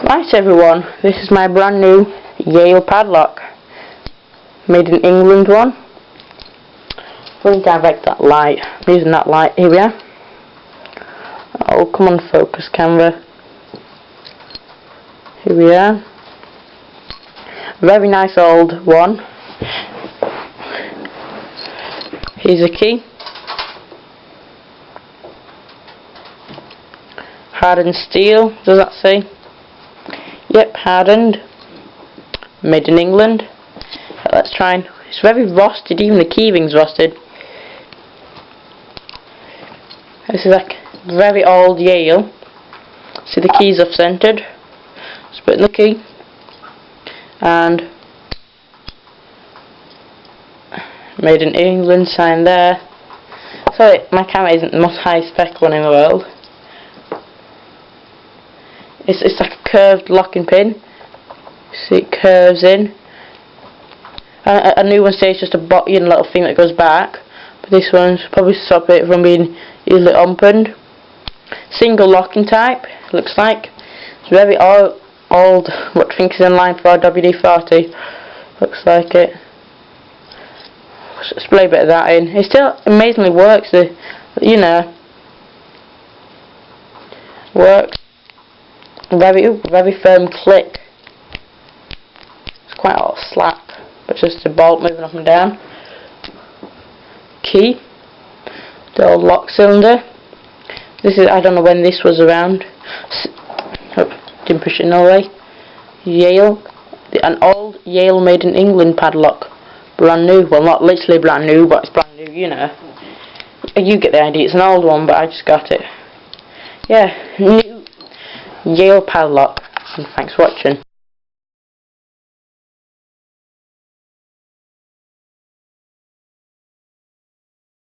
Right everyone, this is my brand new Yale padlock. Made in England one. Let me direct that light. I'm using that light. Here we are. Oh, come on, focus camera. Here we are. Very nice old one. Here's a key. Hardened steel, does that say? Yep, hardened. Made in England. Let's try and... It's very rusted, even the keyring's rusted. This is like very old Yale. See, the keys are centered. Let's put in the key. And made in England sign there. Sorry, my camera isn't the most high spec one in the world. It's like a curved locking pin. See, it curves in. A new one says just a little thing that goes back, but this one's probably stop it from being easily opened. Single locking type, looks like. It's very old. What do you think is in line for our WD-40? Looks like it. Spray a bit of that in. It still amazingly works. Works. Very firm click. It's quite a lot of slap, but just a bolt moving up and down. Key. The old lock cylinder. This is, I don't know when this was around. Didn't push it no way. Yale. An old Yale made in England padlock. Brand new. Well, not literally brand new, but it's brand new, you know. You get the idea. It's an old one, but I just got it. Yeah, new Yale padlock. And thanks for watching.